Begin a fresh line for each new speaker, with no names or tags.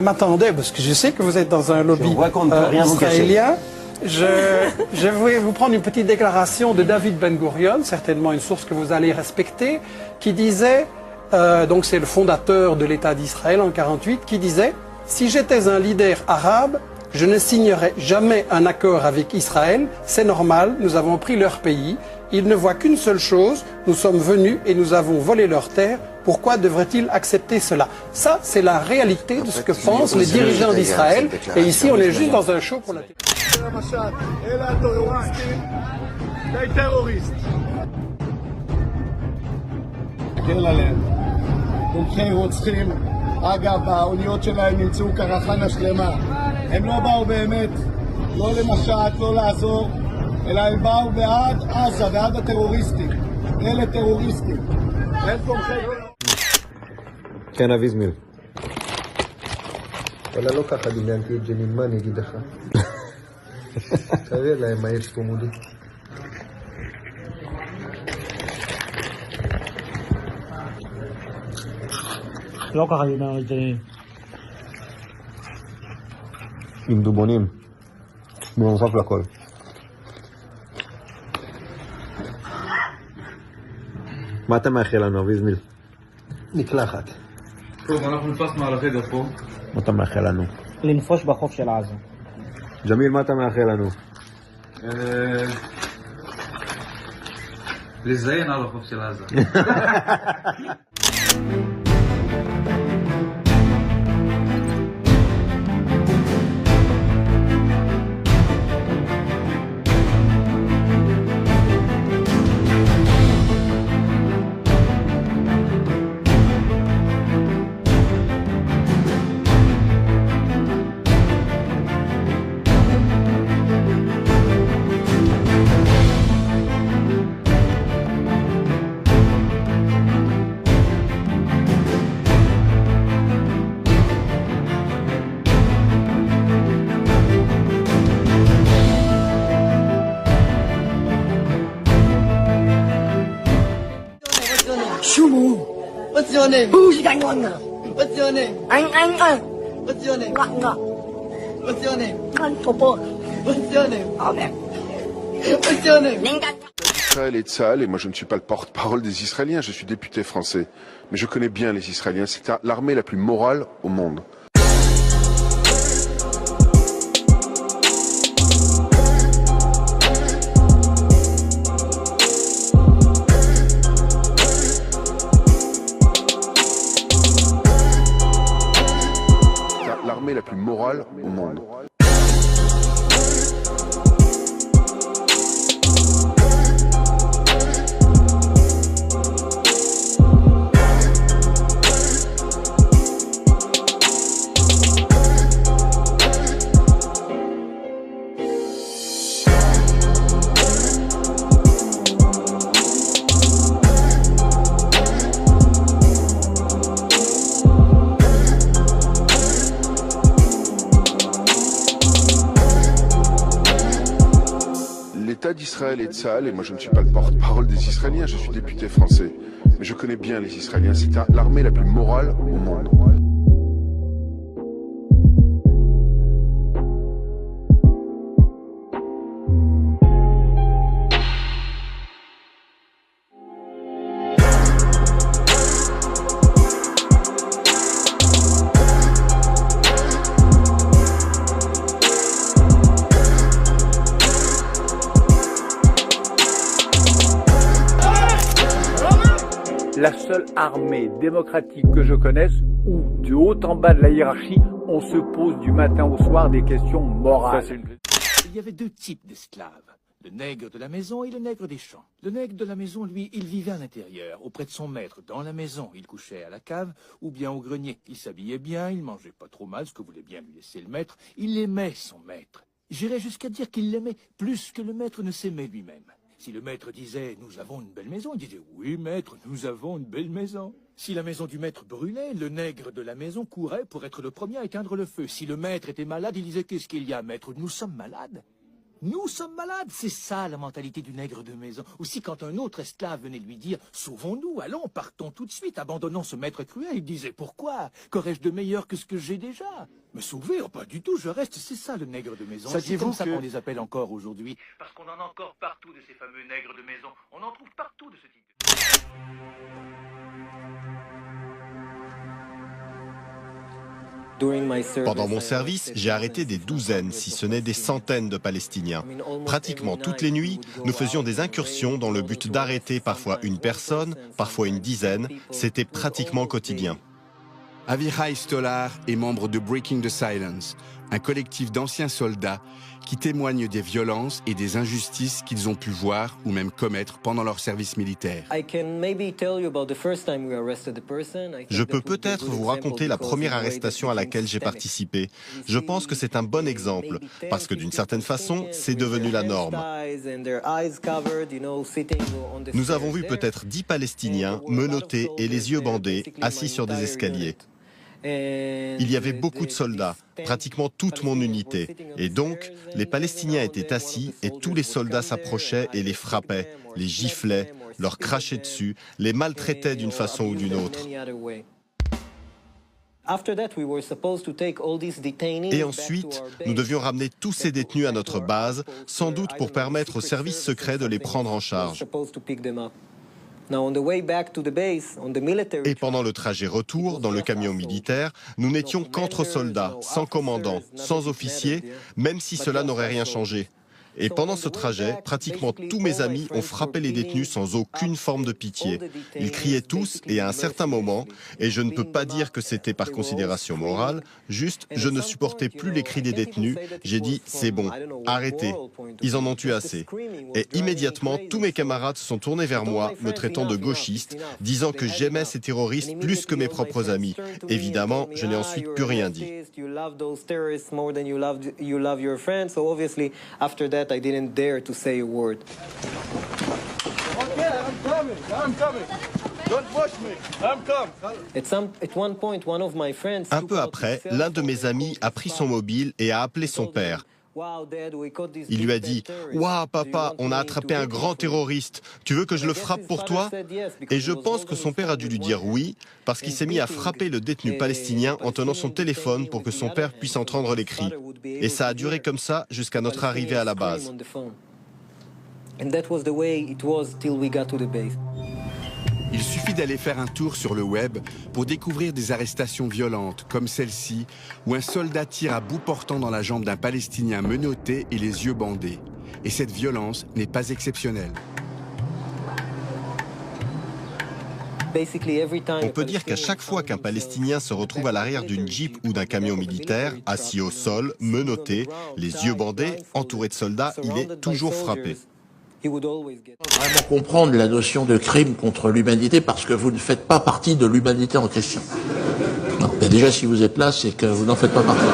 Je m'attendais, parce que je sais que vous êtes dans un lobby
israélien.
Je vais vous prendre une petite déclaration de David Ben Gurion, certainement une source que vous allez respecter, qui disait, donc c'est le fondateur de l'État d'Israël en 1948, qui disait « Si j'étais un leader arabe, je ne signerais jamais un accord avec Israël, c'est normal, nous avons pris leur pays, ils ne voient qu'une seule chose, nous sommes venus et nous avons volé leurs terres, pourquoi devraient-ils accepter cela ?» Ça, c'est la réalité de ce que pensent les dirigeants d'Israël, et ici on est juste dans un show pour la
אגב, האוניות שלהם נמצאו קרחנה שלמה. הם לא באו באמת, לא למשט, לא לעזור, אלא הם באו בעד עזה, בעד הטרוריסטים. אלה טרוריסטים. אין תומכי...
כן, אבי זמיל.
אלא לא ככה דמיינתי את ג'נין, מה אני אגיד לך? תראה להם מה יש פה מולי.
לא ככה דיבר את זה.
עם דובונים. בנוסף לכל. מה אתה מאחל לנו, אבי זמיל?
מקלחת.
טוב, אנחנו נתפסנו על החדר פה.
מה אתה מאחל לנו?
לנפוש בחוף של עזה.
ג'מיל, מה אתה מאחל לנו?
לזיין על החוף של עזה.
Shumu. What's your name? Who's going? What's your name? What's your name? What's your name? What's your name? What's your name?
Israël et Tsahal, et moi je ne suis pas le porte-parole des Israéliens, je suis député français. Mais je connais bien les Israéliens, c'est l'armée la plus morale au monde. L'armée la plus morale au monde. L'État d'Israël et de Tsahal, et moi je ne suis pas le porte-parole des Israéliens, je suis député français. Mais je connais bien les Israéliens, c'est l'armée la plus morale au monde.
La seule armée démocratique que je connaisse où, du haut en bas de la hiérarchie, on se pose du matin au soir des questions morales.
Il y avait deux types d'esclaves, le nègre de la maison et le nègre des champs. Le nègre de la maison, lui, il vivait à l'intérieur, auprès de son maître, dans la maison. Il couchait à la cave ou bien au grenier. Il s'habillait bien, il mangeait pas trop mal, ce que voulait bien lui laisser le maître. Il aimait son maître. J'irais jusqu'à dire qu'il l'aimait plus que le maître ne s'aimait lui-même. Si le maître disait « Nous avons une belle maison », il disait « Oui, maître, nous avons une belle maison ». Si la maison du maître brûlait, le nègre de la maison courait pour être le premier à éteindre le feu. Si le maître était malade, il disait « Qu'est-ce qu'il y a, maître? Nous sommes malades ». Nous sommes malades, c'est ça la mentalité du nègre de maison. Aussi quand un autre esclave venait lui dire « Sauvons-nous, allons, partons tout de suite, abandonnons ce maître cruel », il disait « Pourquoi? Qu'aurais-je de meilleur que ce que j'ai déjà ?» Me sauver? Oh, pas du tout, je reste, c'est ça le nègre de maison. C'est comme ça qu'on les appelle encore aujourd'hui. Parce qu'on en a encore partout de ces fameux nègres de maison. On en trouve partout de ce type.
Pendant mon service, j'ai arrêté des douzaines, si ce n'est des centaines de Palestiniens. Pratiquement toutes les nuits, nous faisions des incursions dans le but d'arrêter parfois une personne, parfois une dizaine. C'était pratiquement quotidien.
Avichai Stolar est membre de Breaking the Silence, un collectif d'anciens soldats qui témoignent des violences et des injustices qu'ils ont pu voir ou même commettre pendant leur service militaire.
Je peux peut-être vous raconter la première arrestation à laquelle j'ai participé. Je pense que c'est un bon exemple, parce que d'une certaine façon, c'est devenu la norme. Nous avons vu peut-être 10 Palestiniens menottés et les yeux bandés, assis sur des escaliers. Il y avait beaucoup de soldats, pratiquement toute mon unité. Et donc, les Palestiniens étaient assis et tous les soldats s'approchaient et les frappaient, les giflaient, leur crachaient dessus, les maltraitaient d'une façon ou d'une autre. Et ensuite, nous devions ramener tous ces détenus à notre base, sans doute pour permettre aux services secrets de les prendre en charge. Et pendant le trajet retour, dans le camion militaire, nous n'étions qu'entre soldats, sans commandant, sans officier, même si cela n'aurait rien changé. Et pendant ce trajet, pratiquement tous mes amis ont frappé les détenus sans aucune forme de pitié. Ils criaient tous et à un certain moment, et je ne peux pas dire que c'était par considération morale, juste je ne supportais plus les cris des détenus, j'ai dit c'est bon, arrêtez, ils en ont eu assez. Et immédiatement, tous mes camarades se sont tournés vers moi, me traitant de gauchiste, disant que j'aimais ces terroristes plus que mes propres amis. Évidemment, je n'ai ensuite plus rien dit.
I didn't dare to say a word.
Okay, I'm coming. Don't push me. I'm coming.
At one point, one of my friends.
Un peu après, l'un de mes amis a pris son mobile et a appelé son père. Il lui a dit « Waouh, papa, on a attrapé un grand terroriste. Tu veux que je le frappe pour toi ?» Et je pense que son père a dû lui dire oui, parce qu'il s'est mis à frapper le détenu palestinien en tenant son téléphone pour que son père puisse entendre les cris. Et ça a duré comme ça jusqu'à notre arrivée à la base.
Il suffit d'aller faire un tour sur le web pour découvrir des arrestations violentes comme celle-ci, où un soldat tire à bout portant dans la jambe d'un Palestinien menotté et les yeux bandés. Et cette violence n'est pas exceptionnelle.
On peut dire qu'à chaque fois qu'un Palestinien se retrouve à l'arrière d'une Jeep ou d'un camion militaire, assis au sol, menotté, les yeux bandés, entouré de soldats, il est toujours frappé.
Vraiment comprendre la notion de crime contre l'humanité parce que vous ne faites pas partie de l'humanité en question. Non, déjà si vous êtes là, c'est que vous n'en faites pas partie.